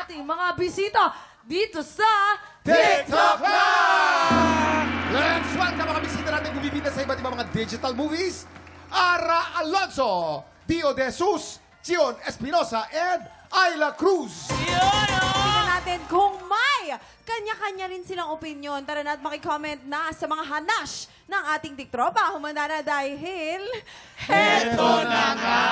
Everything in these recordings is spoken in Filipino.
ating mga bisita dito sa TikTok Live! Let's welcome mga bisita natin bumibida sa iba't ibang mga digital movies. Ara Alonso, Dio De Jesus, Chion Espinosa, and Ayla Cruz. Tingnan natin kung may kanya-kanya rin silang opinion. Tara na at makicomment na sa mga hanash ng ating tiktropa. Humanda na dahil... Heto na nga!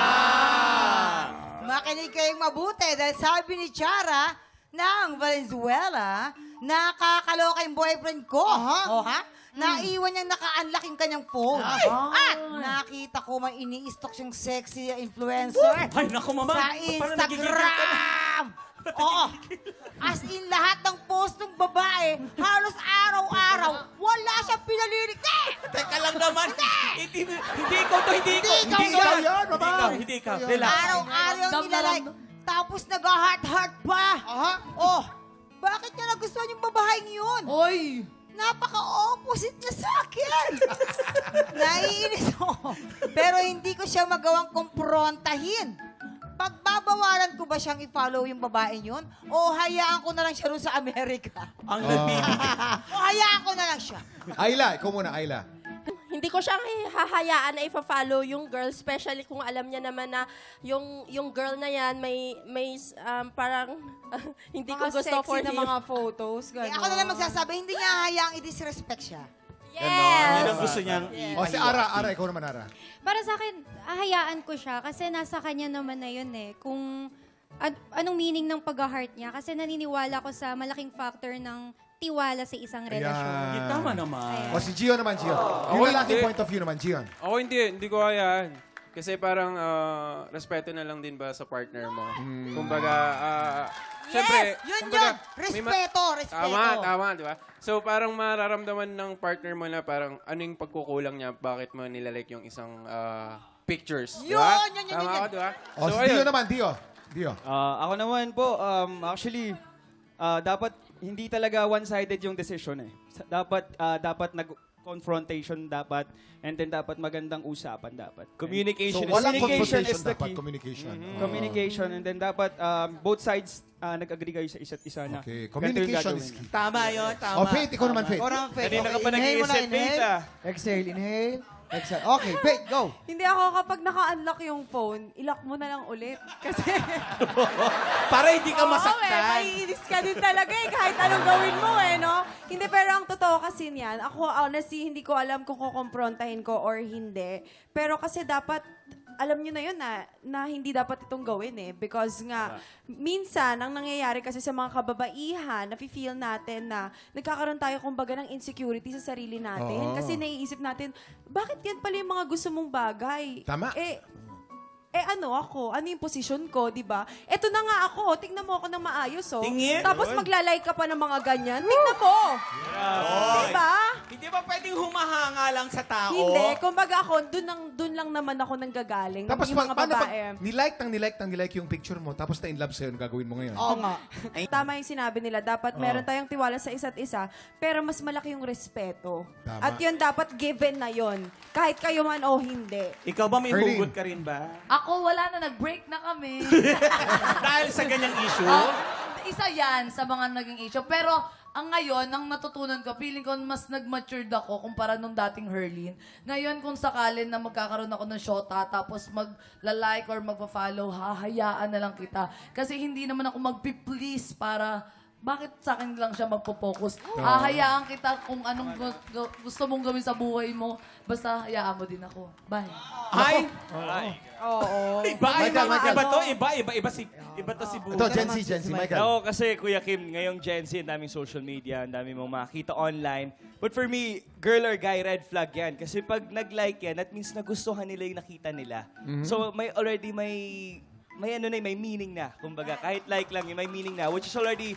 Makinig kayong mabuti dahil sabi ni Chara ng Valenzuela, nakakaloka yung boyfriend ko. Oh, ha? Naiwan niyang naka-unlock yung kanyang phone. At nakita ko may ini-stalk siyang sexy influencer. Ay, naku, mama. Sa Parang nagigigil ka na. Instagram! Oo. As in, lahat ng post ng babae, halos araw-araw, wala siyang pinalirik. Teka lang naman. Hindi ikaw to, hindi ikaw. Hindi ikaw yan, mama. Hindi ikaw. Relax. Araw-araw yung nilalike. Tapos nag-heart-heart pa. Oh, bakit niya nagustuhan yung babaeng yun? Oy! Napaka-opposite niya sa akin. Naiinis ako. Pero hindi ko siya magawang kumprontahin. Pagbabawalan ko ba siyang i-follow yung babae yun? O hayaan ko na lang siya rin sa Amerika? Ang nabibig. O hayaan ko na lang siya? Ayla, ikaw muna, Ayla. Hindi ko siya hahayaan na ipa-follow yung girl, especially kung alam niya naman na yung girl na yan may parang hindi ko Mga gusto sexy for na him. mga photos. Eh, Gano'n. ako na lang magsasabi, hindi niya hayaang i-disrespect siya. Yun Yes! ang gusto niyang O si Ara, ikaw naman, Ara. Para sa akin, hahayaan ko siya kasi nasa kanya naman na yun eh. Kung anong meaning ng pag-heart niya. Kasi naniniwala ko sa malaking factor ng tiwala sa isang relasyon. Hindi, tama naman. O si Gio naman, Gio. Yung lalaking point of view naman, Gio. Ako hindi ko hayaan. Kasi parang respeto na lang din ba sa partner mo. Kumbaga, syempre, Yun kumbaga, yun! may Respeto! Tama, di ba? So parang mararamdaman ng partner mo na parang ano yung pagkukulang niya, bakit mo nilalike yung isang pictures. Di ba? Yun. Tama ako, di ba? O si Dio naman, Dio. Ako naman po, actually, dapat hindi talaga one-sided yung decision eh. Dapat nag-confrontation dapat, and then dapat magandang usapan dapat. So Communication walang communication confrontation is the dapat, key. communication. Communication, and then dapat both sides nag-agree kayo sa isa't isa na. Okay, ganito yung communication gagawin is niyo. key. Tama yun, tama. O Faith, ikaw naman, Faith. Kanina ka pa nag-iisip, Faith, ah. Exhale, inhale. Exhale. Okay, Faith, go. Hindi ako kapag naka-unlock yung phone, ilock mo na lang ulit. Kasi... Para hindi ka Oo, masaktan. maiinis ka din talaga eh, kahit anong gawin mo eh, no? Hindi, pero ang totoo kasi niyan, ako honestly, hindi ko alam kung kukomprontahin ko or hindi. Pero kasi dapat, alam nyo na yun na hindi dapat itong gawin eh. Because nga, minsan, ang nangyayari kasi sa mga kababaihan, nafe-feel natin na nagkakaroon tayo kumbaga ng insecurity sa sarili natin. Oo. Kasi naiisip natin, bakit yan pala yung mga gusto mong bagay? Tama. Ano ako? Ano yung posisyon ko, di ba? Eto na nga ako. Tingnan mo ako ng maayos, oh. Tingin. Tapos maglalike ka pa ng mga ganyan. Tingnan mo. Di ba? Hindi ba pwedeng humahanga lang sa tao? Hindi. Kumbaga ako, dun lang naman ako nanggagaling. Tapos yung mga paano pag babae. nilike yung picture mo, tapos na in love sa'yo, ang gagawin mo ngayon? Oo nga. Tama yung sinabi nila. Dapat meron tayong tiwala sa isa't isa, pero mas malaki yung respeto. Tama. At yun dapat given na yun. Kahit kayo man o hindi. Ikaw ba may Erlene. hugot ka rin ba? Ako, wala na. Nag-break na kami. Dahil sa ganyang issue? Isa yan sa mga naging issue. Pero, ang ngayon, ang natutunan ko, feeling ko mas nag-matured ako kumpara nung dating Herlene. Ngayon, kung sakalin na magkakaroon ako ng shota, tapos mag-like or magpa-follow, hahayaan na lang kita. Kasi hindi naman ako mag-please para... Bakit sa akin lang siya magpo-focus? Hahayaan kita kung anong gusto mong gawin sa buhay mo. Basta hayaan mo din ako. Bye. Ay! Oo. Iba to si Buhay. Ito, Gen Z, Michael. Oo, kasi Kuya Kim, ngayong Gen Z, ang daming social media, ang daming mong makita online. But for me, girl or guy, red flag yan. Kasi pag nag-like yan, that means nagustuhan nila yung nakita nila. So, may meaning na. Kumbaga, kahit like lang, may meaning na. Which is already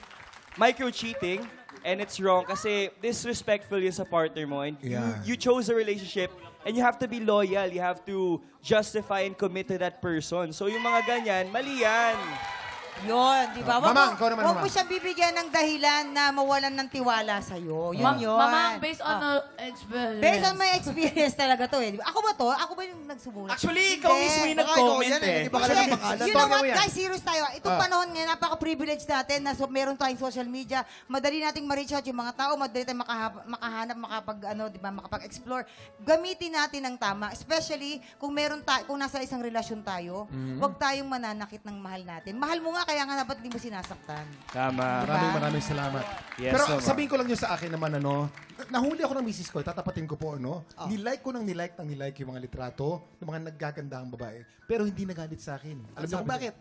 micro-cheating. And it's wrong kasi disrespectful yun sa partner mo. And Yeah. you chose a relationship and you have to be loyal. You have to justify and commit to that person. So yung mga ganyan, mali yan. Yun, di ba? Mamang, ikaw naman, Huwag mo Mamang. siyang bibigyan ng dahilan na mawalan ng tiwala sa'yo. Yun, yun. Mamang, based on experience. Based on my experience talaga to eh. Di ba? Ako ba to? Ako ba yung nagsumulat? Actually, ikaw Hindi. mismo yung Baka ikaw nag-comment yan, eh. hindi pa ka Kasi, lang pangalan. you know Storya what, mo yan. guys, serious tayo. Itong panahon ngayon, napaka-privilege natin na meron tayong social media. Madali nating ma-reach out yung mga tao, madali tayong makahanap, makapag-explore. Gamitin natin ng tama. Especially, kung kung nasa isang relasyon tayo, huwag tayong mananakit ng mahal natin. Mahal mo nga, kaya nga dapat di mo sinasaktan. Tama. Maraming salamat. Yes, Pero Mama. sabihin ko lang yun sa akin naman, nahuli ako ng misis ko, tatapatin ko po, nilike ko ng nilike yung mga litrato ng mga naggagandahang babae. Pero hindi nagalit sa akin. Alam niyo kung bakit?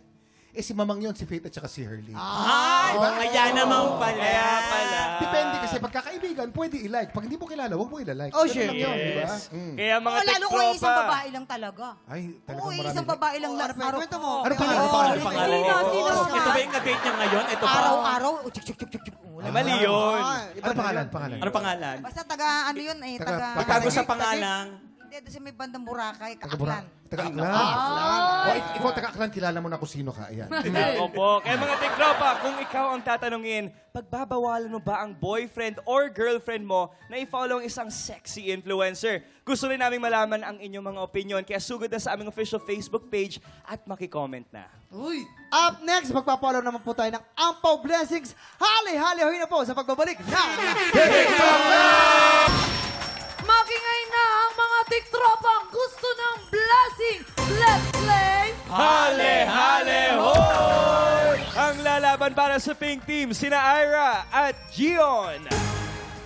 Si Mamang yun, si Faith at saka si Herlene. Ay, kaya naman pala. Kaya pala. Depende kasi pagkakaibigan, pwede i-like. Pag hindi mo kilala, huwag mo i-like. Oh, Ganun shit. lang yun, di ba? Yes. Kaya mga Lalo kung isang tiktropa. babae lang talaga. Ay, talagang Oo, marami. isang babae lang. Kwento mo. Ano pangalan? Oo, Pangalan? ano Pangalan Sino? niya. Sino? Ito ba yung na-date niya ngayon? Ito ba? Araw-araw. Chuk. Ay, mali yun. Ano pangalan? Pangalan. Ano pangalan? Basta taga, ano yun eh, taga... Pagkago sa pangalang. Hindi, doon sa may bandang Boracay, Taga-Bura. Kaaklan. Taga-Aklan. Ikaw taga-Aklan, kilala mo na kung sino ka. Ayan. Opo. Kaya mga tiktropa, kung ikaw ang tatanungin, pagbabawalan mo ba ang boyfriend or girlfriend mo na i-follow ang isang sexy influencer? Gusto rin namin malaman ang inyong mga opinion, kaya sugod na sa aming official Facebook page at makicomment na. Uy! Up next, magpapollow naman po tayo ng Ampaw Blessings. Hali-hali-hoy na po sa pagbabalik na Makingay na ang mga tiktropang gusto ng blessing. Let's play! Hale, hale, ho! Ang lalaban para sa Pink Team, sina Ira at Gion.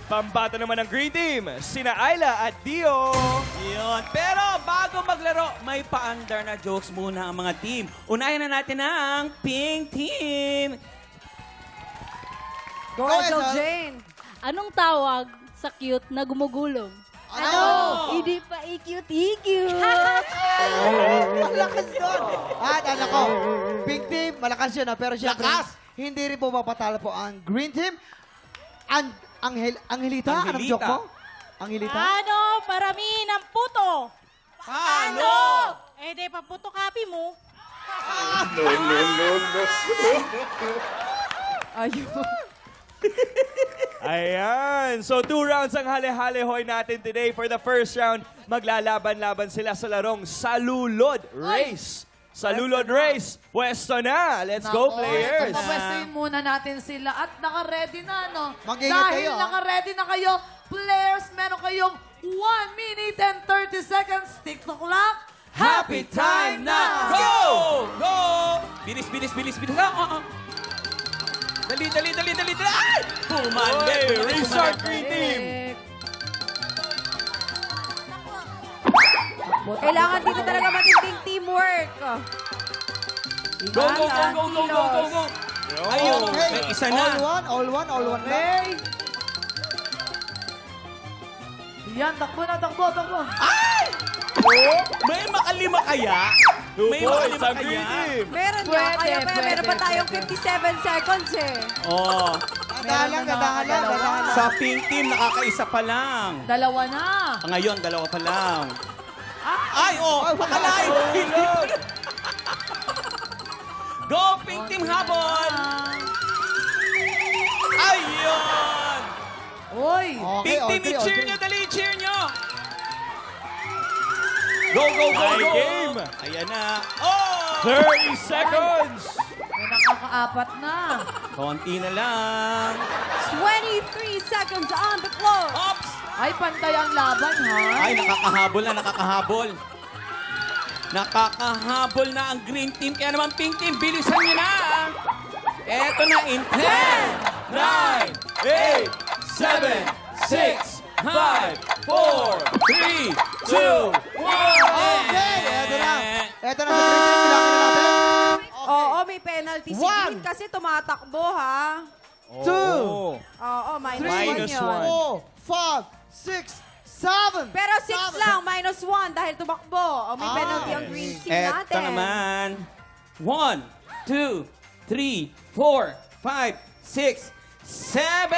Pambata naman ng Green Team, sina Ayla at Dio. Yun. Pero bago maglaro, may pa-under na jokes muna ang mga team. Unahin na natin ang Pink Team. Go, Ethel Jane. Anong tawag sa cute na gumugulong? Ano? Hindi pa i-cute-i-cute. Ang lakas doon. At anak ko, Pink Team, malakas yun pero syempre, hindi rin po mapatalo po ang Green Team. Angelita, anong joke mo? Angelita? Ano? Parami ng puto. Paano? Eh, di pa puto copy mo. Ayun. Ayan. So, 2 rounds ang hale-hale-hoy natin today. For the first round, maglalaban-laban sila sa larong Salulod Race. Salulod Race, pwesto na. Let's go, players. Papwestuhin muna natin sila at naka-ready na, no? Mag-ingat Dahil kayo, naka-ready na kayo, players, meron kayong 1 minute and 30 seconds. TikTok clock. Happy time na! Go! Go! Bilis, bilis, bilis, bilis. Dali, dali, dali, dali, dali. Ay! Pumande. Restart Green Team. Kailangan dito talaga matinding teamwork. Go, go, go, go, go, go, go, go. Ayun, Okay. may isa na. All one na. Yan, takbo na, takbo, takbo. May makalima kaya? May makalima sa kaya? Green Team. Meron Pwede, niya. Kaya pa meron pa pwede, tayong pwede. 57 seconds eh. Oh, Gadahan lang. sa Pink Team, nakakaisa pa lang. Dalawa na. Ngayon, dalawa pa lang. Ay, oh, pakalain. Go, Pink Team, habol. Ayun. Uy. Pink Team, i-cheer nyo, dali, i-cheer nyo. Go, go, go, High go. game. Ayan na. Oh! 30 seconds. May nakakaapat na. Konti na lang. 23 seconds on the clock. Ops! Ay, pantay ang laban, ha? Ay, nakakahabol na, nakakahabol. Nakakahabol na ang Green Team. Kaya naman, Pink Team, bilisan nyo na. Eto na in 10, 9, 8, 7, 6, 5, 4, 3, 2, 1. Okay, eto na. Eto na sa Green Team, kailangan na natin. Oo, may penalty si One. Green kasi tumatakbo ha. 2, Oo, minus 1 Minus yun. one. 4, 5, 6, 7. Pero 6 lang, minus 1 dahil tumakbo. O may penalty ang Green Team natin. Eto naman. 1, 2, 3, 4, 5, 6, 7.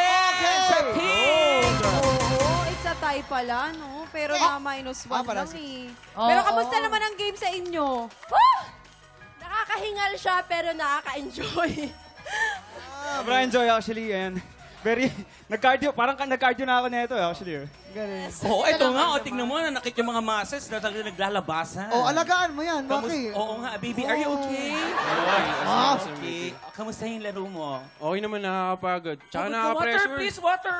Sa Pink. Oo, it's a tie pala, no? Pero na minus 1 pala, lang eh. Oo, Pero kamusta oo. naman ang game sa inyo? Nakaka nakakahingal siya pero nakaka-enjoy. Sobrang enjoy actually, and very, nag-cardio, parang nag-cardio na ako nito actually. Oo, ito nga. O, tingnan mo, nakit yung mga masses na naglalabasan. Oh, alagaan mo yan, Maki. Oo nga, baby. Are you okay? Ah, Okay. Kamusta yung laro mo? Okay naman, nakakapagod. Tsaka Water, nakaka-pressure. please, water!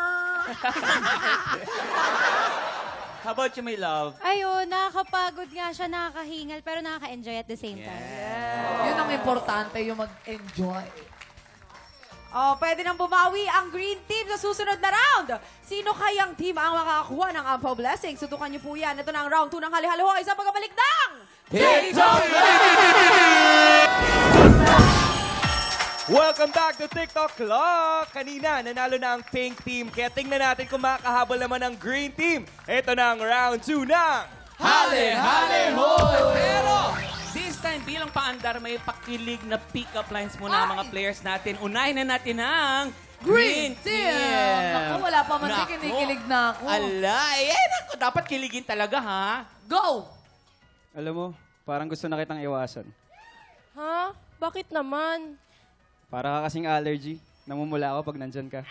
How about you, my love? Ayun, nakakapagod nga siya, nakakahingal, pero nakaka-enjoy at the same time. Yun ang importante, yung mag-enjoy. Oh, pwede nang bumawi ang green team sa susunod na round. Sino kayang team ang makakakuha ng Ampaw Blessing? Sutukan niyo po yan. Ito na ang round 2 ng hali-halo. Isang pagbabalik ng... TikTok Welcome back to TikTok Clock! Kanina, nanalo na ang pink team. Kaya tingnan natin kung makakahabol naman ang green team. Ito na ang round 2 ng... Pero, this time, bilang paandar, may pakilig na pick-up lines muna ang mga players natin. Unahin na natin ang Green Team! Naku, wala pa man din, Naku. kinikilig na ako. Ala, naku, dapat kiligin talaga, ha? Go! Alam mo, parang gusto na kitang iwasan. Ha? Bakit naman? Para ka kasing allergy. Namumula ako pag nandyan ka.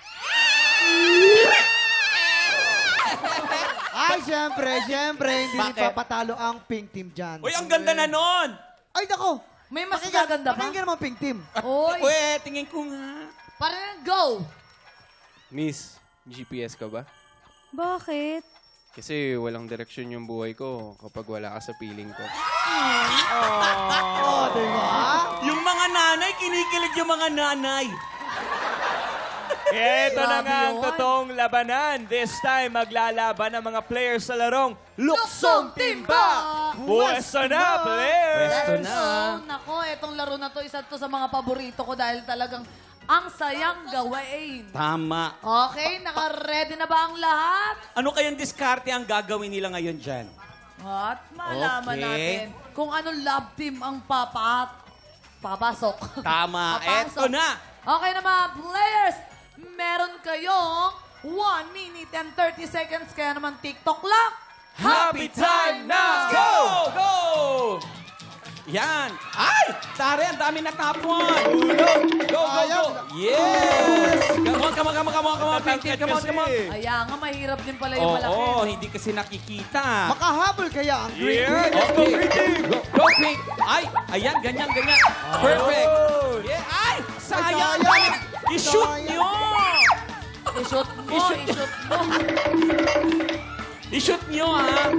Ay, syempre, hindi papatalo ang pink team dyan. Uy, ang ganda na nun! Ay, nako! May mas gaganda pa? Pakinggan naman pink team. Oy, Uy, tingin ko nga. parang go! Miss, GPS ka ba? Bakit? Kasi walang direksyon yung buhay ko kapag wala ka sa piling ko. Oh, di ba? Yung mga nanay, kinikilig yung mga nanay. Ito na Grabe nga ang yun. totoong labanan. This time, maglalaban ang mga players sa larong Luksong Timba! Pwesto na, players! Pwesto na. So, nako, etong laro na to, isa to sa mga paborito ko dahil talagang ang sayang gawain. Tama. Okay, naka-ready na ba ang lahat? Ano kayang diskarte ang gagawin nila ngayon dyan? At malaman Okay. natin kung anong love team ang papasok. Tama. Papasok. Eto na. Okay na mga players, meron kayong 1 minute and 30 seconds. Kaya naman TikTok lang. Happy time na! Go! Go! Yan. Ay! Tari, ang dami natapon. Go, go, go. Yes! Come on, pink team. Come on. Ayan nga, mahirap din pala yung malaki. Oo, hindi kasi nakikita. Makahabol kaya ang green Yeah, team. let's go, green team! Go, pink. Ay, ayan, ganyan. Perfect. Yeah, ay, sayang. sayang. I-shoot Sayang. nyo. I-shoot mo, i-shoot mo. I-shoot nyo, ha?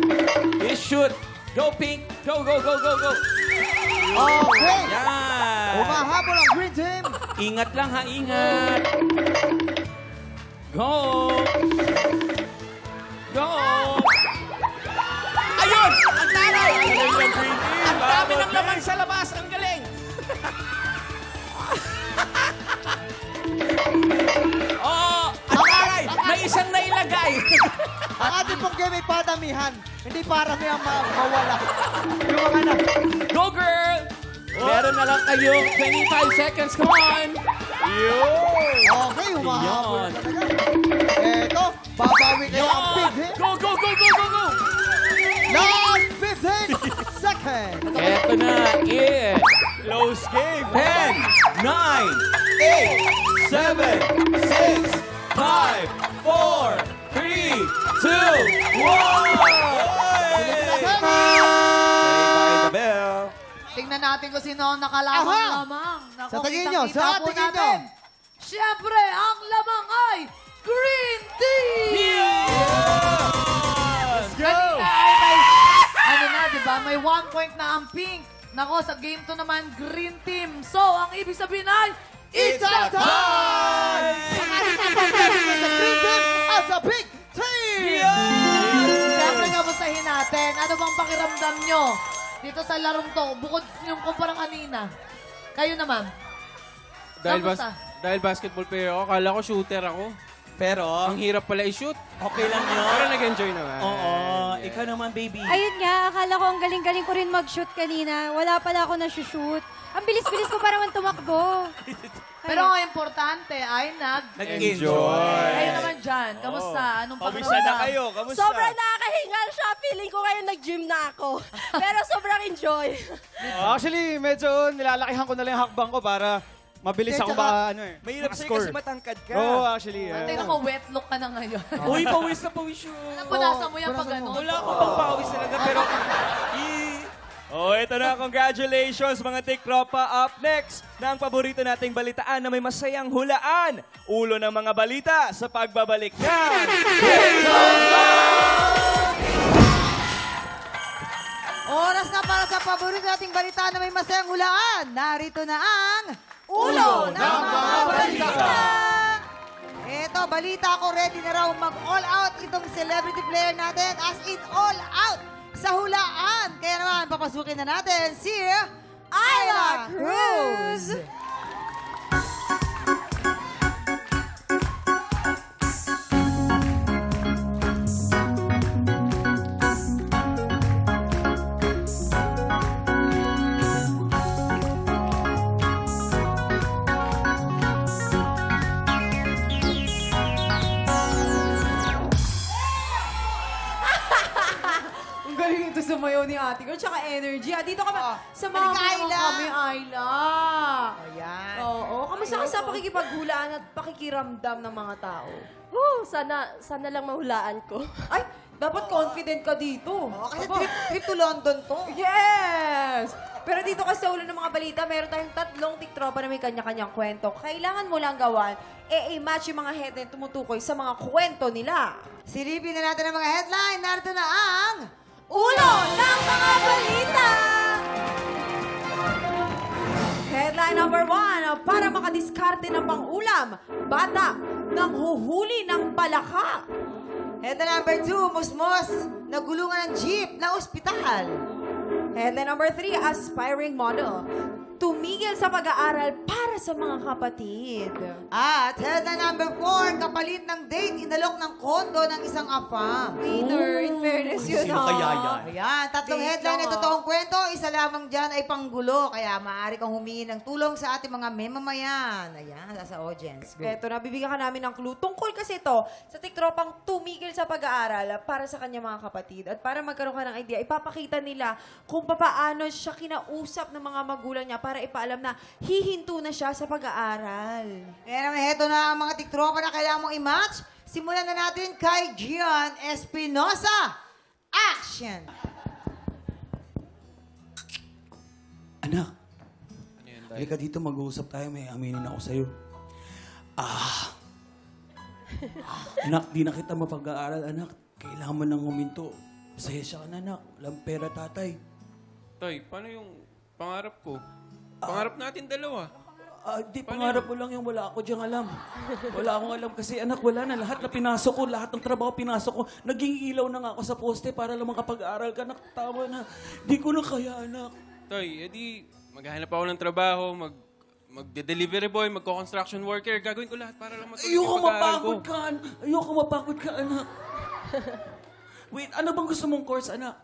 I-shoot. Go, pink. Go. Okay. Yan. Umahabol ang green team. Ingat lang, ha? Ingat. Go. Ayun! Ang taray! Ang dami ng laman sa labas. Ang galing. Oh, ang taray! May isang nailagay. Ang ating pong game ay padamihan. Hindi parami ang mawala. Yung mga na. Go, girl! Meron na lang kayong 25 seconds. Come on! Okay, humahabol Yan. talaga. Eto, babawi kayo ang pink team. Go! Last 15 seconds. Eto na, it. Close game! 10, 9, 8, 7, 6, 5, 4, 3, 2, 1! Tingnan natin kung sino ang nakalamang-lamang. Naku, Sa tingin nyo, kitang-kita sa po tingin nyo. natin. Siyempre, ang lamang ay Green Team! Let's go! Kanina ay may, ano na, di ba? May 1 point na ang pink. Nako, sa game 2 naman, Green Team. So, ang ibig sabihin ay, It's a time! Sa green team at sa pink team! siyempre nga basahin natin. Ano bang pakiramdam nyo dito sa larong to? Bukod yung kumpara kanina. Kayo naman. Kamusta? Dahil basketball player ako, akala ko shooter ako. Pero, Ang hirap pala i-shoot. okay lang yun. Pero nag-enjoy naman. Oo, ikaw naman, baby. Ayun nga, akala ko ang galing-galing ko rin mag-shoot kanina. Wala pala ako na-shoot. Ang bilis-bilis ko para man tumakbo. Pero ang importante ay Nag-enjoy. Kayo naman dyan, kamusta? Anong Pawisa pakiramdam? na kayo. Kamusta? Sobrang nakakahingal siya. Feeling ko ngayon nag-gym na ako. Pero sobrang enjoy. Actually, medyo nilalakihan ko na lang yung hakbang ko para mabilis ako Mahirap sa'yo score. kasi matangkad ka. Oo, actually. Tingnan ko, wet look ka na ngayon. Uy, pawis na pawis yun. Napunasan mo yan pag ano. Wala ako pang pawis talaga, pero... Oh, ito na. Congratulations, mga tiktropa. Up next, na ang paborito nating balitaan na may masayang hulaan. Ulo ng mga balita sa pagbabalik ng... Oras na para sa paborito nating balita na may masayang hulaan. Narito na ang Ulo ng mga balita. Eto, balita ko, ready na raw mag-all out itong celebrity player natin as in all out sa hulaan. Kaya naman, papasukin na natin si Ayla Cruz. Ang galing ito sumayaw ni Ate Girl. Tsaka energy. Dito ka ba? Sa mga Halika, Ayla. kami, Ayla. Ayan. Oo. Kamusta ka sa pakikipaghulaan at pakikiramdam ng mga tao? Sana lang mahulaan ko. Ay, dapat confident ka dito. Kasi Aba. trip to London to. Yes! Pero dito kasi sa ulo ng mga balita, meron tayong 3 tiktropa na may kanya-kanyang kwento. Kailangan mo lang gawan, i-match yung mga headline tumutukoy sa mga kwento nila. Silipin na natin ang mga headline. Narito na ang Ulo ng mga balita! Headline number 1, para makadiskarte ng pang-ulam, bata nang huhuli ng balaka. Headline number 2, musmos, nagulungan ng jeep na ospital. Headline number 3, aspiring model, tumigil sa pag-aaral para sa mga kapatid. At headline number 4, kapalit ng date, inalok ng kondo ng isang apa. Winner, in fairness yun, Sino kaya yan? Ayan, 3 Date headline lang, na totoong kwento, isa lamang dyan ay panggulo. Kaya maaari kang humingi ng tulong sa ating mga memamayan. Ayan, sa audience. Go. Eto, nabibigyan ka namin ng clue. Tungkol kasi ito sa tiktropang tumigil sa pag-aaral para sa kanya mga kapatid. At para magkaroon ka ng idea, ipapakita nila kung paano siya kinausap ng mga magulang niya para ipaalam na hihinto na siya sa pag-aaral. Ayan naman, heto na ang mga tiktropa na kailangan mong i-match. Simulan na natin kay Gian Espinosa. Action! Anak, halika dito, mag-uusap tayo. May aminin ako sa'yo. Anak, di na kita mapag-aaral, anak. Kailangan mo nang huminto. Pasensya ka na, anak. Walang pera, tatay. Tay, paano yung pangarap ko? Pangarap natin dalawa. Di, pangarap ko lang yung wala ako diyang alam. Wala akong alam kasi, anak, wala na. Lahat na pinasok ko, lahat ng trabaho pinasok ko. Naging ilaw na nga ako sa poste para lang makapag-aaral ka, anak. Tama na. Di ko na kaya, anak. Tay, edi maghahanap ako ng trabaho, magde-delivery boy, magko-construction worker. Gagawin ko lahat para lang matuloy Ayoko yung pag-aaral ko. mapagod ka, ayoko mapagod ka, anak. Wait, ano bang gusto mong course, anak?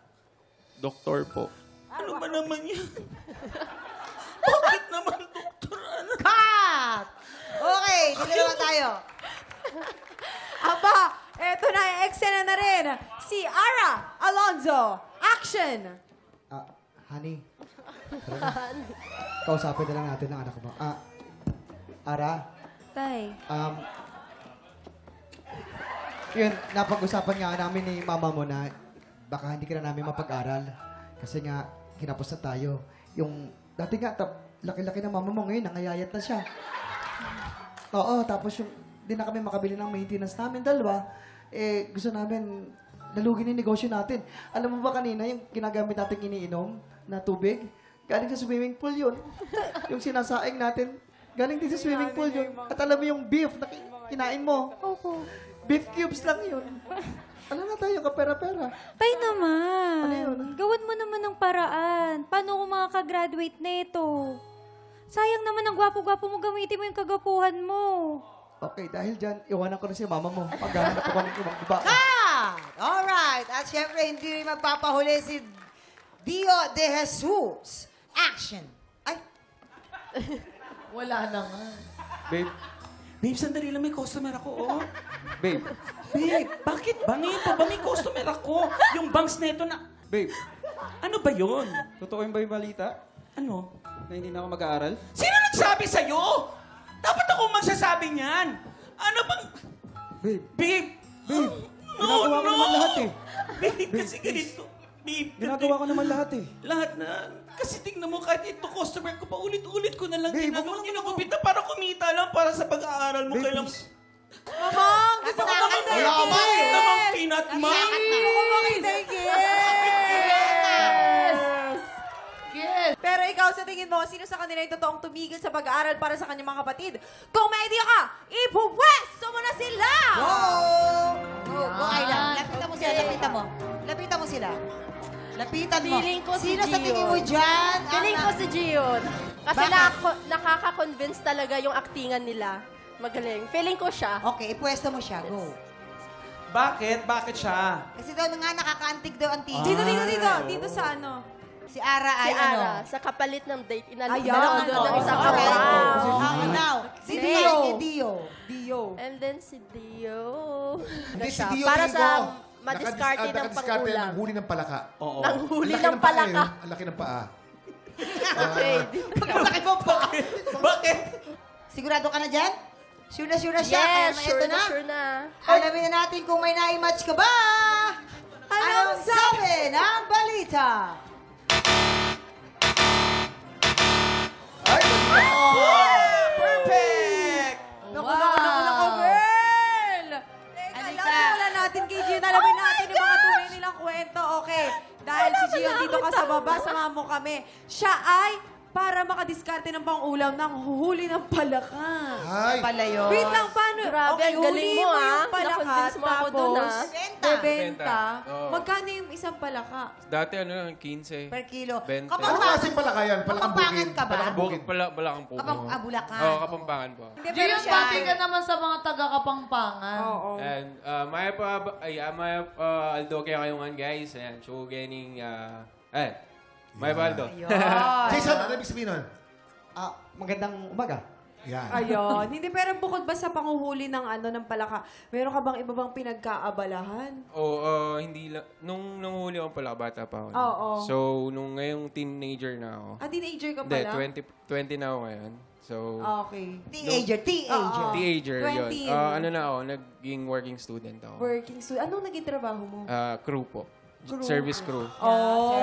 Doktor po. Ano ba naman yan? Bakit naman, doktor, anak? Cut! Okay, dito naman tayo. Aba, eto na, eksena na rin. Si Ara Alonzo. Action! Honey. Kausapin na lang natin ang anak mo. Ara, Tay. yun, napag-usapan nga namin ni mama mo na baka hindi ka na namin mapag-aral. Kasi nga, kinapos na tayo. Yung, dati nga, laki-laki na mama mo ngayon, nangayayat na siya. Oo, tapos yung, di na kami makabili ng maintenance namin, dalawa. Gusto namin, nalugin yung negosyo natin. Alam mo ba kanina, yung ginagamit natin iniinom na tubig? Galing sa swimming pool yun. Yung sinasaing natin, galing din sa swimming pool yun. At alam mo yung beef na kinain mo? Opo. Beef cubes lang yun. Ano na tayo, kapera-pera? Tay naman. Ano yun? Gawan mo naman ng paraan. Paano kung makaka-graduate nito? Sayang naman ang gwapo-gwapo mo, gamitin mo yung kagapuhan mo. Okay, dahil dyan, iwanan ko na si mama mo. Paghahanap ako ng ibang iba. Cut! Alright. At syempre, hindi rin magpapahuli si Dio de Jesus. Action! Ay! Wala na nga. Babe, Babe, sandali lang, may customer ako, oh. babe, Babe, bakit ba? Ngayon pa ba may customer ako? Yung banks na ito na... babe. Ano ba yon? Totoo yung ba yung balita? Ano? Na hindi na ako mag-aaral? Sino nagsabi sa'yo? Dapat ako magsasabi niyan. Ano bang... Babe, Babe! babe. No, Ginagawa ko naman lahat eh. Babe, kasi ganito. Babe, Ginagawa ko naman lahat eh. lahat na. Kasi tingnan mo, kahit ito customer ko, paulit-ulit ko na lang Babe, ginagawa. wag mo Ginagupit na para kumita lang, para sa pag-aaral mo. Babe, Kailang... please. Mamang, gusto ko makita yung Wala ba? kiss. Namang peanut man. Gusto ko makita yung kiss. Yes. Pero ikaw, sa tingin mo, sino sa kanila yung totoong tumigil sa pag-aaral para sa kanyang mga kapatid? Kung may idea ka, ipuwesto mo na sila! Go! Go, Ayla. Lapitan mo sila, lapitan mo. Lapitan mo sila. Lapitan mo. Feeling ko si Sino sa Gio. tingin mo dyan? Feeling ko si Gion. Kasi Bakit? nakaka-convince talaga yung aktingan nila. Magaling. Feeling ko siya. Okay, ipwesto mo siya. Go. Bakit? Bakit siya? Kasi daw nga nakakaantig daw ang tingin. Dito sa ano? Si Ara Si ay Ara, ano? sa kapalit ng date, Ayan. inalaman doon ng isang Okay. kapalit. Now, si Dio. Dio. Dio. Dio. And then si Dio. Hindi si siya. Dio Para Ringo. sa madiskarte ng Nakadiskarte pangulam. ng huli ng palaka. Oo. Ng huli Ang laki ng paa palaka. yun. Ang laki ng paa. Okay. Bakit mo pa? Bakit? Sigurado ka na dyan? Sure na siya. Yes, Kaya sure ito na, sure na. Alamin na natin kung may na-match ka ba. Anong sabi ng balita? Ay, Perfect! Naku, girl! Teka, Halika. lang wala natin kay Gio. Alamin natin yung mga tunay nilang kwento. Okay, dahil si Gio dito ka sa baba, sama mo kami. Siya ay para makadiskarte ng pang-ulam ng huhuli ng palaka. Ay. Pala yun. Wait lang, paano? Grabe, okay, ang galing huli mo, yung ah. palaka, Na-convince mo ako dun, tapos ah. Benta. bebenta. Oo. Magkano yung isang palaka? Dati ano, 15. Per kilo. 20. Anong klaseng palaka yan? Palakang Kapampangan bukid. ka ba? Palakang bukid. Balakang po. Bulacan. Oo, Kapampangan po. Hindi, pero Gion, siya. pati ka naman sa mga taga-Kapampangan. Oo. And may aldo kaya kayong guys. Ayan, so getting may baldo. Jason, ano ibig sabihin nun? Magandang umaga. Yan. Ayun. Hindi, pero bukod ba sa panguhuli ng ng palaka, meron ka bang iba bang pinagkaabalahan? Hindi lang. Nung nanghuli ako pala, bata pa ako. Oo. So, nung ngayong teenager na ako. Teenager ka Hindi, pala? 20 na ako ngayon. So, Okay. Teenager. Oo. teenager, yun. 20. Ano na ako, naging working student ako. Working student. Anong naging trabaho mo? Crew po. Service crew. Oh.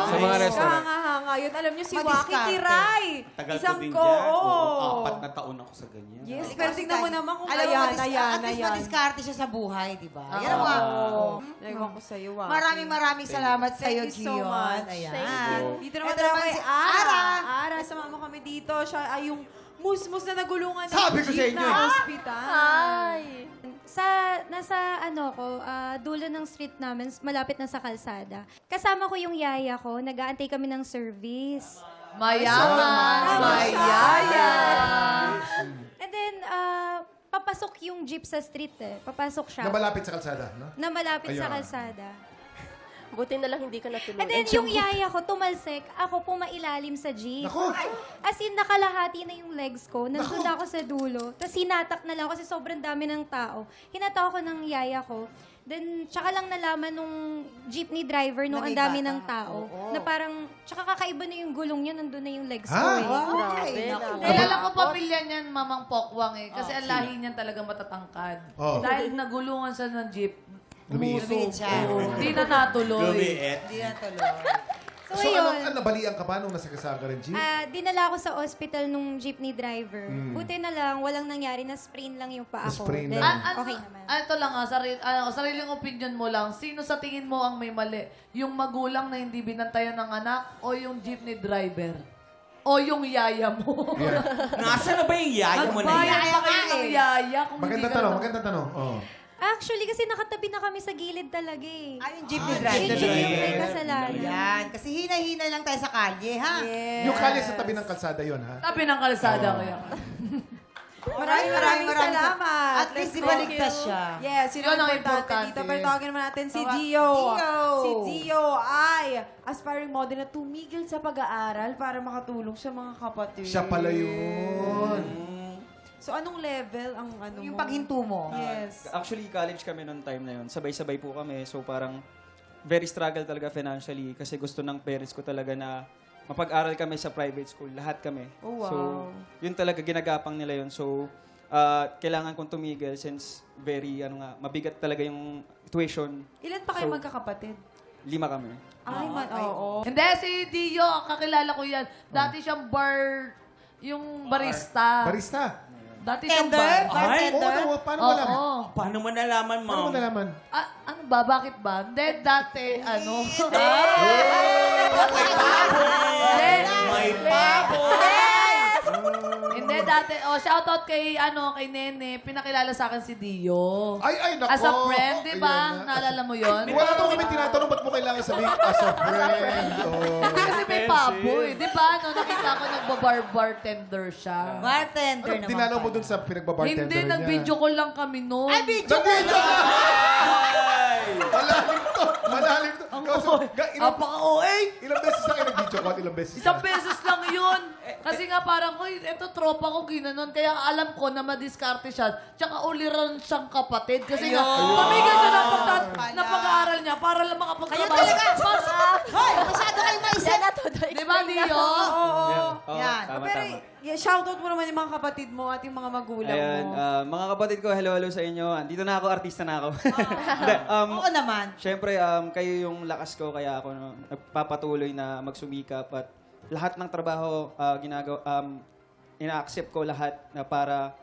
Sa mga restaurant. Hanga-hanga yun. Alam niyo, si Waki Madiskarte. Kiray. Tagal ko Isang din ko. dyan. Oo. Oo, 4 na taon ako sa ganyan. Yes, pero tingnan mo naman kung Alam mo, ayan. at least madiskarte siya sa buhay, di ba? Yan ang Oo. mga... Naiwan ko sa'yo, Waki. Maraming salamat sa iyo, Thank you so Gion. much. Ayan. Thank you. Dito naman Ito tayo naman kay si Ara. Ara. Ara, sama mo kami dito. Siya ay yung musmus na nagulungan ng Sabi ko sa jeep inyo. na hospital. Hi! Nasa dulo ng street namin, malapit na sa kalsada. Kasama ko yung yaya ko, nag-aantay kami ng service. Mayaman. Mayaya. And then, papasok yung jeep sa street eh. Papasok siya. Na malapit sa kalsada, no? Na malapit sa Ayan. kalsada. Buti na lang hindi ka natulog. And then, yung yaya ko, tumalsik. Ako pumailalim sa jeep. Naku! As in, nakalahati na yung legs ko. Nandun ako sa dulo. Tapos hinatak na lang kasi sobrang dami ng tao. Hinatak ako ng yaya ko. Then, tsaka lang nalaman nung jeepney driver nung Na ang may dami bata. ng tao. Oo. Na parang, tsaka kakaiba na yung gulong niya, nandun na yung legs Ha? ko eh. Grabe. Kilala ko pamilya niyan, Mamang Pokwang eh. Kasi ang lahi niyan talaga matatangkad. Oo. Dahil nagulungan siya ng jeep, Lumiit. siya. hindi na natuloy. Gumiit. Hindi na tuloy. So, So, ayun. nabalian ka ba nung nasa kasama ka rin, G? Dinala ako sa hospital nung jeepney driver. Buti na lang, walang nangyari na sprain lang yung paa ko. Na-sprain Then, lang. okay naman. Ito lang sariling opinion mo lang. Sino sa tingin mo ang may mali? Yung magulang na hindi binantayan ng anak o yung jeepney driver? O yung yaya mo? Nasaan na ba yung yaya mo na yan? Nagbayad pa kayo ng yaya kung hindi Maganda ka tanong, naman- maganda tanong. Oh. Actually, kasi nakatabi na kami sa gilid talaga eh. Ay, yung jeepney Yung driver. jeep yung may kasalanan. Yan. Kasi hina-hina lang tayo sa kalye, ha? Yes. Yung kalye sa tabi ng kalsada yon ha? Tabi ng kalsada kaya. Maraming salamat. At least Let's ibaligtas go. siya. Yes, yun Yun ang ang importante importante. dito. Pero tawagin naman natin si Tawa- Dio. Dio. Si Dio ay aspiring model na tumigil sa pag-aaral para makatulong sa mga kapatid. Siya pala yun. So, anong level ang ano Yung mo? paghinto mo. Yes. Actually, college kami noong time na yun. Sabay-sabay po kami. So parang very struggle talaga financially kasi gusto ng parents ko talaga na mapag-aral kami sa private school. Lahat kami. Oh, wow. So, yun talaga, ginagapang nila yun. So, kailangan kong tumigil since very, mabigat talaga yung tuition. Ilan pa kayo So, magkakapatid? 5 kami. Ay, oo. Hindi, si Dio, kakilala ko yan. Dati siyang yung barista. Barista. Dati siyang Tender? bar. Bartender? Oo, paano mo alam? Oo. Paano mo nalaman, Paano ma'am? mo nalaman? Ano ba? Bakit ba? Hindi, dati, ano? May pabo! Hindi, dati, shoutout kay Nene, pinakilala sa akin si Dio. Ay, nako. As a friend, di ba? Ayan na. Naalala mo yun? Wala to kami tinatanong, ba't mo kailangan sabihin as a friend? Oh. Hindi kasi may pabo eh. Di ba? Nakita ko bartender siya. Bartender Ano, naman. dinalaw mo dun sa pinagbabartender Hindi, niya? nag-video call lang kami noon. Ay, video ko Nag-video ka! Malalim to! Malalim to! Apaka-OA! Ilang beses na kayo nag-video call? Ilang beses? Isang beses lang yun. Kasi nga parang, eto tropa ko ginanon. Kaya alam ko na madiskarte siya. Tsaka uliran siyang kapatid. Kasi nga, pamigay siya ng pag-aaral niya para lang makapagtrabaho. Kaya talaga! Hoy, masyado kayo maisip! Di ba, Dio? Oo. Yan. Tama, Pero, tama. shoutout mo naman yung mga kapatid mo at yung mga magulang Ayan, mo. mga kapatid ko, hello sa inyo. Andito na ako, artista na ako. Hindi, Oo naman. Siyempre, kayo yung lakas ko, kaya ako nagpapatuloy na magsumikap at lahat ng trabaho ina-accept ko lahat na para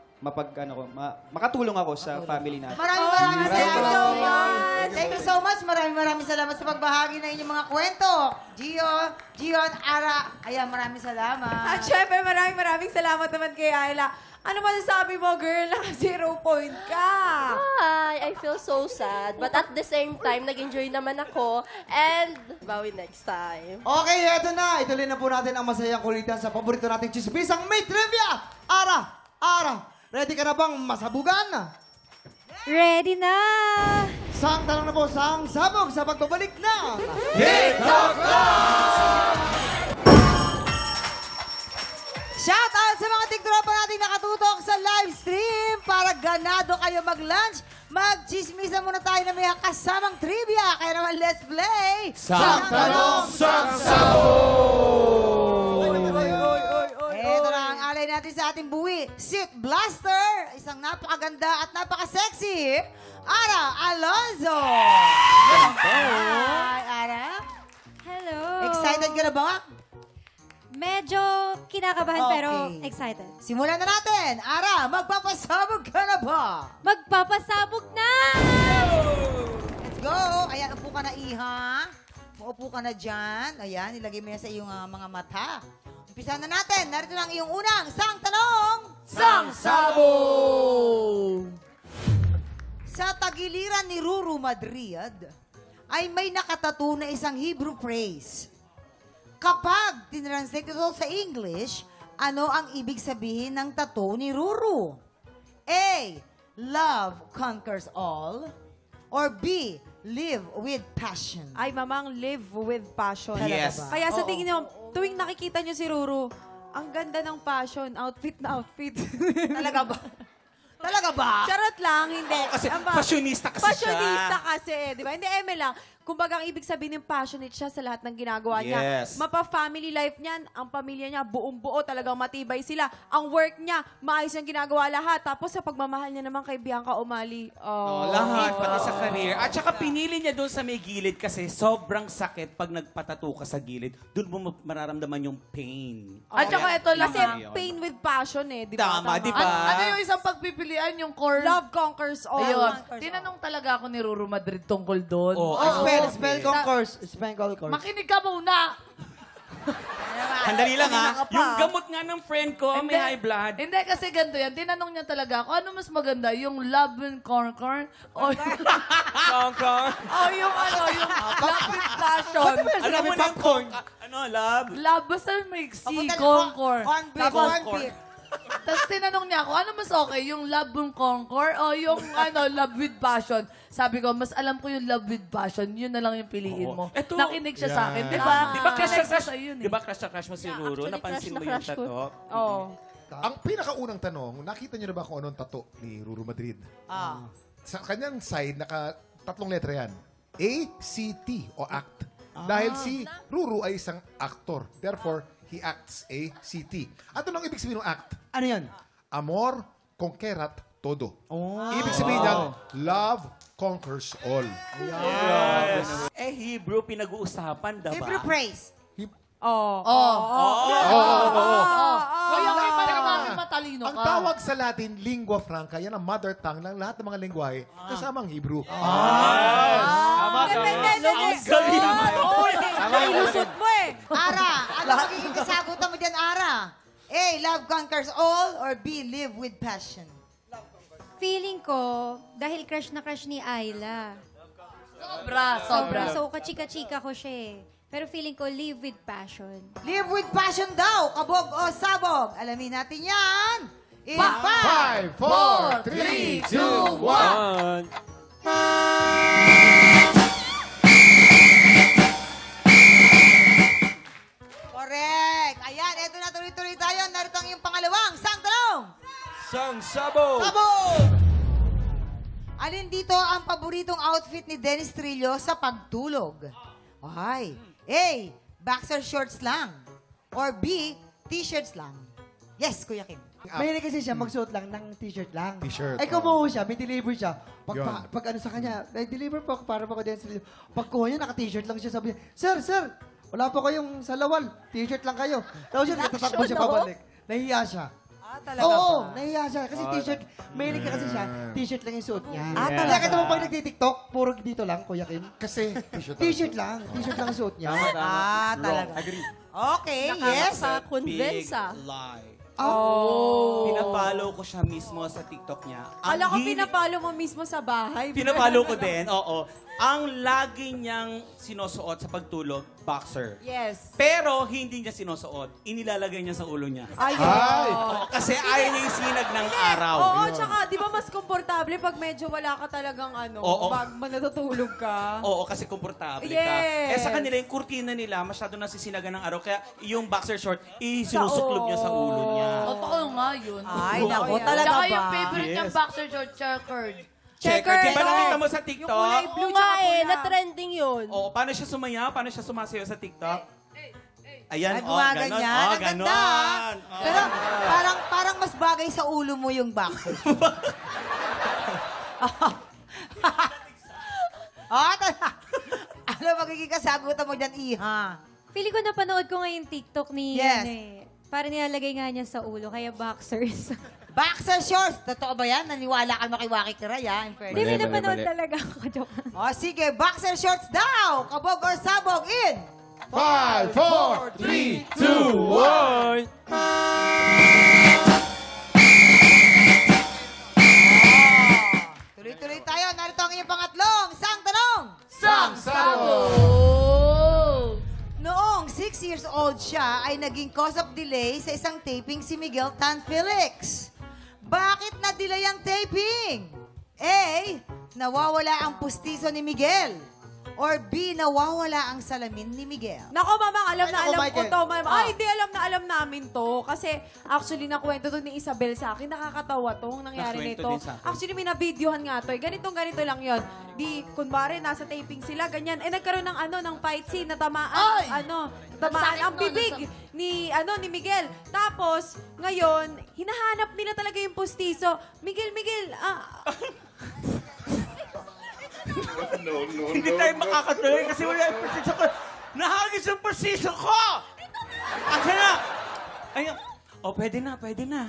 makatulong ako sa family natin. Maraming salamat. so much. Thank you so much. Maraming salamat sa pagbahagi ng inyong mga kwento. Gio at Ara. Ayan, maraming salamat. At syempre, maraming salamat naman kay Ayla. Ano masasabi mo, girl? Naka-0 point ka. Hi, I feel so sad. But at the same time, nag-enjoy naman ako. And, bawi next time. Okay, eto na. Ituloy na po natin ang masayang kulitan sa paborito nating chismisang may trivia. Ara, ready ka na bang masabugan? Ready na! Sang tanong na po, sang sabog sa pagbabalik ng Shout out sa mga tiktropa natin nakatutok sa live stream para ganado kayo mag-lunch. Mag-chismisa muna tayo na may kasamang trivia. Kaya naman, let's play! Sang tanong, sang sabog! Ito na ang alay natin sa ating buwi. Sit Blaster, isang napakaganda at napaka-sexy, Ara Alonzo. Hi, Ara. Hello! Excited ka na ba? Medyo kinakabahan pero Okay. excited. Simulan na natin. Ara, magpapasabog ka na ba? Magpapasabog na! Let's go. Ayan, upo ka na, Iha. Maupo ka na dyan. Ayan, ilagay mo yan sa iyong mga mata. Umpisa na natin. Narito na ang iyong unang sang tanong. Sang sabog! Sa tagiliran ni Ruru Madrid, ay may nakatato na isang Hebrew phrase. Kapag tinranslate ito sa English, ano ang ibig sabihin ng tattoo ni Ruru? A. Love conquers all. Or B. Live with passion. Ay, mamang live with passion. Yes. Kaya sa tingin niyo, tuwing nakikita niyo si Ruru, ang ganda ng passion, outfit na outfit. Talaga ba? Talaga ba? Charot lang, hindi. Kasi Aba, fashionista kasi fashionista siya. kasi, di ba? Hindi, eme lang. Kumbaga, ang ibig sabihin ng passionate siya sa lahat ng ginagawa niya. Yes. Mapa-family life niyan, ang pamilya niya, buong-buo, talagang matibay sila. Ang work niya, maayos niyang ginagawa lahat. Tapos sa pagmamahal niya naman kay Bianca Umali. Oh, Lahat, pati sa career. At saka pinili niya doon sa may gilid kasi sobrang sakit pag nagpatato ka sa gilid. Doon mo mararamdaman yung pain. At saka ito lang Kasi ha. pain with passion eh, di ba? Tama, di ba? Ano yung isang pagpipilian, yung core? Love conquers all. Ayun. Tinanong talaga ako ni Ruru Madrid tungkol doon. Oh, Spell concourse. Spell concourse. Makinig ka muna. Handali lang ha. ka pa. Yung gamot nga ng friend ko, may high blood. Hindi, kasi ganito yan. Tinanong niya talaga ako, ano mas maganda? Yung love and conquer? O Kong. Oh, yung love with passion. Alam mo na yung popcorn. Ano, love? love, basta may C, conquer. Corn beef, Tapos, corn beef. Tapos tinanong niya ako, ano mas okay? Yung love and conquer o yung love with passion? Sabi ko, mas alam ko yung love with passion. Yun na lang yung piliin mo. Eto. Nakinig siya sa akin. Yan. Di ba? Di ba crush na Connect crush? sa yun eh. Di ba crush na crush mo si Ruru? actually, Napansin crush na mo yung crush ko. tato? Oh. Ang pinakaunang tanong, nakita niyo na ba kung anong tato ni Ruru Madrid? Sa kanyang side, tatlong letra yan. A, C, T o act. Dahil si Ruru ay isang actor. Therefore, he acts A, C, T. Ano nang ibig sabihin ng act? Ano yan? Amor, conquerat, todo. Ibig sabihin yan, love conquers all. Eh, Hebrew pinag-uusapan, diba? Hebrew praise. Kaya may malamang matalino ka. Ang tawag sa Latin, lingua franca, yan ang mother tongue ng lahat ng mga lingwahe, kasamang Hebrew. Ilusot mo eh. Ara, ano magiging kasagutan mo dyan, Ara? A, love conquers all, or B, live with passion? Feeling ko, dahil crush na crush ni Ayla. Sobra. So, kachika-chika ko siya eh. Pero feeling ko, live with passion. Live with passion daw, kabog o sabog. Alamin natin yan. In 5, 4, 3, 2, 1. Correct. Ayan, eto na, tuloy-tuloy tayo. Narito ang iyong pangalawang sang tanong. Sang Sabog! Sabog! Alin dito ang paboritong outfit ni Dennis Trillo sa pagtulog? Okay. A, boxer shorts lang. Or B, t-shirts lang. Yes, Kuya Kim. Mahilig kasi siya magsuot lang ng t-shirt lang. T-shirt, Ay, kumuha siya, may deliver siya. Yun. Pag ano sa kanya, may deliver po ako para po ako din sa pagkuha niya, naka-t-shirt lang siya. Sabi niya, Sir, wala po kayong sa lawal. T-shirt lang kayo. Tapos yun, natatakbo siya pabalik. Nahiya siya. Talaga Oo, ba? nahiya siya. Kasi t-shirt, mahilig ka kasi siya, t-shirt lang yung suot niya. talaga Kaya kita mo ba? pag nagtitiktok, puro dito lang, Kuya Kim. Kasi, T-shirt lang ang suot niya. Talaga. Agree. Okay, yes. Nakaka-convince lie. Oh. Pinapollow ko siya mismo sa TikTok niya. Kala ko pinapalo mo mismo sa bahay. Pinapollow ko din, oo. Ang lagi niyang sinusuot sa pagtulog, boxer. Yes. Pero hindi niya sinusuot. Inilalagay niya sa ulo niya. Ayun. Oo, kasi ayaw niya yung sinag ng araw. Oo, tsaka di ba mas komportable pag medyo wala ka talagang Oo. pag natutulog ka? Oo, kasi komportable ka. Yes. Eh sa kanila, yung kurtina nila, masyado nasisinagan ng araw. Kaya yung boxer short, isinusuklog niya sa ulo niya. Totoo nga yun. Ay, Oo, nako, yan. talaga Tsaka ba? yung favorite niyang Yes. boxer short, checkered. Checker. Di ba Checker. nakita mo sa Yung TikTok? kulay Oo blue nga tsaka eh, pula. na-trending yun. Oo, paano siya sumayaw? Paano siya sumasayaw sa TikTok? Ayan, Ay, gumaganyan. Ang ganda. ganon. Oh. Pero parang mas bagay sa ulo mo yung boxer. Ano magiging kasagutan mo dyan, Iha? Feeling ko napanood ko ngayon TikTok ni Yes. ano eh. Para nilalagay nga niya sa ulo, kaya boxers. Boxer shorts. Totoo ba yan? Naniwala ka makiwaki kiray, ha? In Hindi, fairness. may napanood talaga ako. Joke. O, sige. Boxer shorts daw. Kabog or sabog in. 5, 4, 3, 2, 1. Tuloy-tuloy tayo. Narito ang iyong pangatlong sang tanong. Sang Sabog! Noong 6 years old siya, ay naging cause of delay sa isang taping si Miguel Tan Felix. Bakit na-delay ang taping? A. Nawawala ang pustiso ni Miguel. Or B. Nawawala ang salamin ni Miguel. Nako, mamang, alam Ay, na nako, alam ko Michael. to. Ay, hindi alam na alam namin to. Kasi actually, nakwento to ni Isabel sa akin. Nakakatawa to, ang nangyari Nakwento nito. din sa akin. Actually, minabidyohan nga to. Ganito lang yon. Di, kunwari, nasa taping sila, ganyan. Eh, nagkaroon ng ng fight scene, natamaan, tamaan ang bibig ni Miguel. Tapos, ngayon, hinahanap nila talaga yung pustiso. Miguel, Hindi tayo makakatuloy kasi wala yung precision ko. Nahagis yung precision ko! Akin na! Ayun. Oh, pwede na.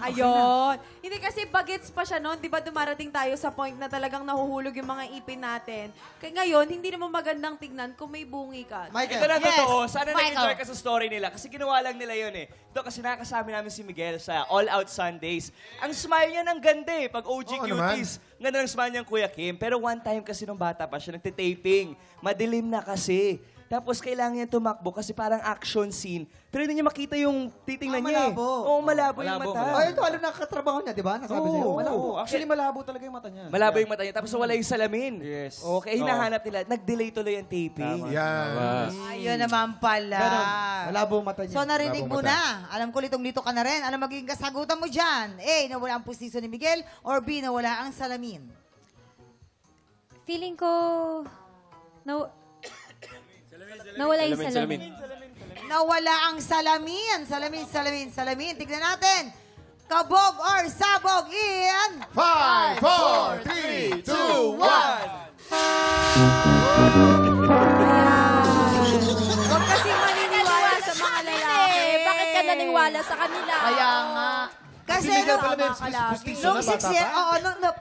Ayun. Hindi kasi bagets pa siya noon. Di ba dumarating tayo sa point na talagang nahuhulog yung mga ipin natin. Kaya ngayon, hindi naman magandang tignan kung may bungi ka. Michael. Ito na Yes, totoo. Sana Michael. nag-enjoy ka sa story nila. Kasi ginawa lang nila yun eh. Ito kasi nakakasama namin si Miguel sa All Out Sundays. Ang smile niya ng ganda eh. Pag OG Oo Cuties. Ganda ng smile niyang Kuya Kim. Pero one time kasi nung bata pa siya, nagtitaping. Madilim na kasi. Tapos kailangan niya tumakbo kasi parang action scene. Pero hindi niya makita yung titingnan niya. malabo. Oo, malabo yung Malabo, mata. malabo. Ay, ito, alam na katrabaho niya, di ba? Nasabi sa'yo. Malabo. Actually, malabo talaga yung mata niya. Malabo yung mata niya. Tapos wala yung salamin. Yes. Okay, hinahanap nila. Nag-delay tuloy ang taping. Yan. Ayun naman pala. Ganon. Malabo ang mata niya. So narinig Malabo mo mata. na. Alam ko litong-lito ka na rin. Ano magiging kasagutan mo dyan? A, nawala ang pustiso ni Miguel. Or B, nawala ang salamin. Feeling ko, nawala yung salamin. Nawala ang salamin. Salamin. Tignan natin. Kabog or sabog in... 5, 4, 3, 2, 1. Huwag kasing maniniwala sa mga lalaki. Bakit ka naniwala sa kanila? Kaya nga. Kasi Hindi nung, pala may pustiso nung na 6 bata years, pa. oo,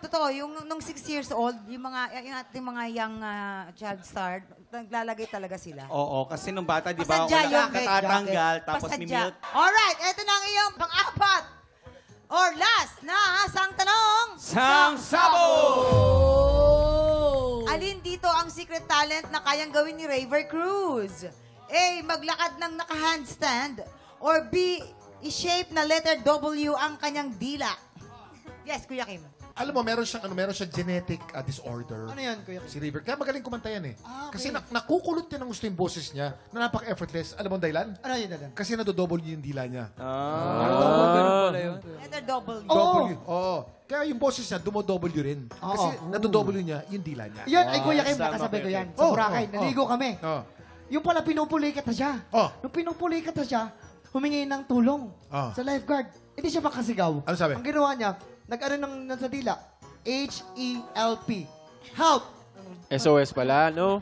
totoo, nung 6 years old, yung ating mga young child star, naglalagay talaga sila. Oo, kasi nung bata, di ba, Pasadya yun, katatanggal, tapos Pasadya. mimilk. Alright, eto na ang iyong pang-apat or last na sang tanong. Sang Sabo! Alin dito ang secret talent na kayang gawin ni Raver Cruz? A, maglakad ng naka-handstand. Or B, i-shape na letter W ang kanyang dila. Yes, Kuya Kim. Alam mo, meron siyang genetic disorder. Ano yan, Kuya? Si River. Kaya magaling kumanta yan eh. Ah, okay. Kasi nakukulot niya ng gusto yung boses niya na napaka-effortless. Alam mo ang dahilan? Ano yun, Dalan? Kasi nadodouble yung dila niya. Letter W. W. Oo. Kaya yung boses niya, dumo-W rin. Kasi Oo. nadodouble niya yung dila niya. Yan, ay Kuya Kim, tama, nakasabi ko Kuya yan. Kim. Sa Oh, Boracay, oh, naligo kami. Oh. Yung pala, pinupulikat na siya. Oh. Nung pinupulikat na siya, humingi ng tulong Ah. sa lifeguard. Hindi siya makasigaw. Ano sabi? Ang ginawa niya, nag-ano ng sa dila, H-E-L-P. Help! SOS pala, no?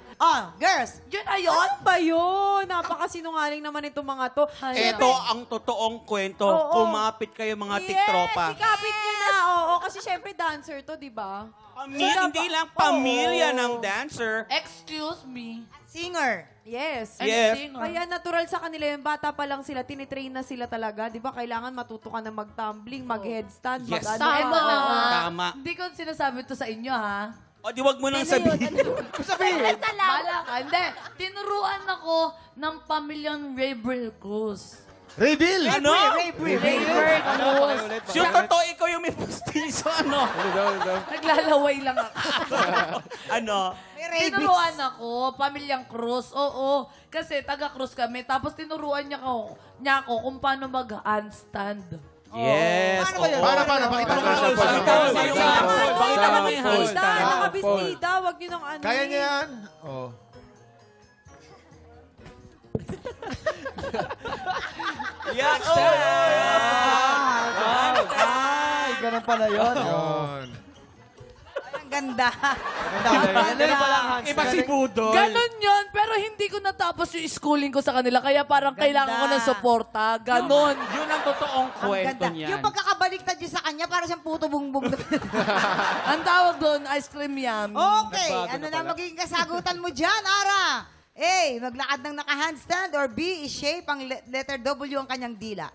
Girls, Yun na yun? Ano ba yun? Napakasinungaling naman itong mga to. Ito ang totoong kwento. Oo. Kumapit kayo mga tiktropa. Yes, sikapit nyo na. Oo, kasi syempre dancer to, di ba? Hindi lang pamilya ng dancer. Excuse me. singer. Yes. And Yes. singer. Kaya natural sa kanila yung bata pa lang sila, tinitrain na sila talaga. Di ba? Kailangan matuto ka na mag-tumbling, mag-headstand, Yes. mag-ano. Tama na nga. Tama. Hindi ko sinasabi to sa inyo, ha? O, di wag mo nang sabihin. Sabihin. Bala ka. Hindi. Tinuruan ako ng pamilyang Raver Cruz. Reveal! Ano? Raver Cruz. Sure, totoo ikaw yung may pustiso, ano? Naglalaway lang ako. Ano? Tinuruan ako, pamilyang Cruz. Oo. Kasi taga-Cruz kami. Tapos tinuruan niya ako kung paano mag-handstand. Yes. Paano ba yun? Paano? Pakita mo nga. Pakita mo yung Nakabistida, nakabistida. Huwag nyo nang ano. Kaya niya yan. Oh. Yak! Ay, ganun pala yun. Yun. Ang ganda. Iba si Budol. Ganon yun, pero hindi ko natapos yung schooling ko sa kanila. Kaya parang kailangan ko ng suporta. Ganon. Yun ang totoong Ang kwento ganda. niyan. Yung pagkakabaliktad niyo sa kanya, para siyang puto bungbong. Ang tawag doon, ice cream yummy. Okay, Nagbago ano na na pala. magiging kasagutan mo dyan, Ara? A, maglakad ng naka-handstand, or B, i-shape ang letter W ang kanyang dila.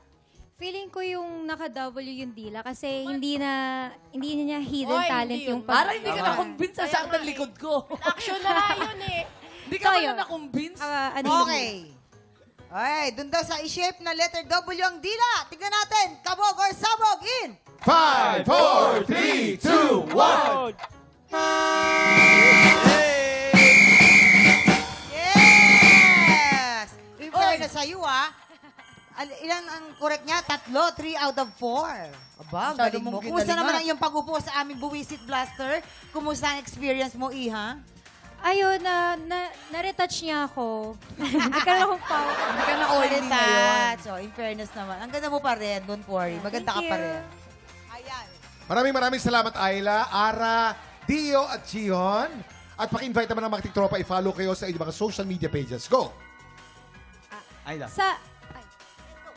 Feeling ko yung naka-W yung dila kasi hindi niya hidden Oy, talent hindi yun. yung pag... Para hindi ka na-convince sa sakit ng likod ko. Action na nga yun eh. Hindi ka So, ba yun. na na-convince? Okay. Okay, dun daw sa i-shape na letter W ang dila. Tignan natin, kabog or sabog in. 5, 4, 3, 2, 1. Yes! In fairness sa'yo, ilan ang correct niya? 3, 3 out of 4. Aba, ang Masyado galing mo. mong Kumusta ginalingan. naman ang iyong pag-upo sa aming Buwisit Blaster? Kumusta ang experience mo, Iha? Ayun, na-retouch niya ako. Nagkaroon akong power. Hindi ka na-oily ngayon. So, in fairness naman. Ang ganda mo pa rin, don't worry. Maganda ka Thank pa you. rin. Ayan. Maraming salamat, Ayla, Ara, Dio at Chion. At paki-invite naman ang mga tiktropa, i-follow kayo sa inyong mga social media pages. Go! Ayla.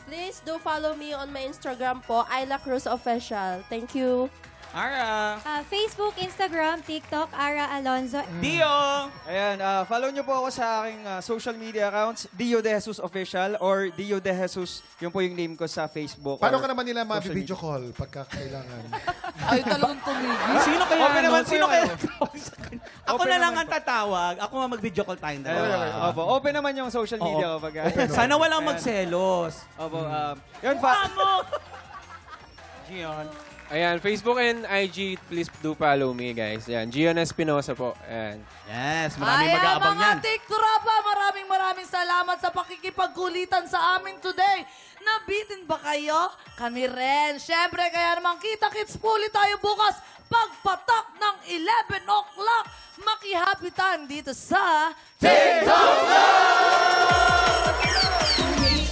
Please do follow me on my Instagram po, Ayla Cruz Official. Thank you. Ara. Facebook, Instagram, TikTok, Ara Alonzo. Dio. Ayan, follow nyo po ako sa aking social media accounts, Dio De Jesus Official or Dio De Jesus. Yun po yung name ko sa Facebook. Paano or ka naman nila social ma-video call pagka kailangan? Ay, talagang tumigil. Sino kaya Open naman po Sino yung kaya ano. tatawag sa kanya? Ako Open na lang naman ang tatawag. Ako nga mag-video call tayong Ayan, dalawa. Opo, open naman yung social media ko. Pag, Sana walang Ayan. magselos. Opo, yun pa. Gion. Ayan, Facebook and IG, please do follow me, guys. Ayan, Gion Espinosa po. Ayan. Yes, maraming Ayan, mag-aabang mga yan. tiktropa, maraming salamat sa pakikipagkulitan sa amin today. Nabitin ba kayo? Kami rin. Siyempre, kaya naman kita-kits puli tayo bukas pagpatak ng 11 o'clock. Maki-happy time dito sa TikTok Live!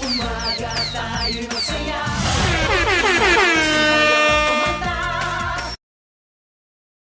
Umaga tayo masaya.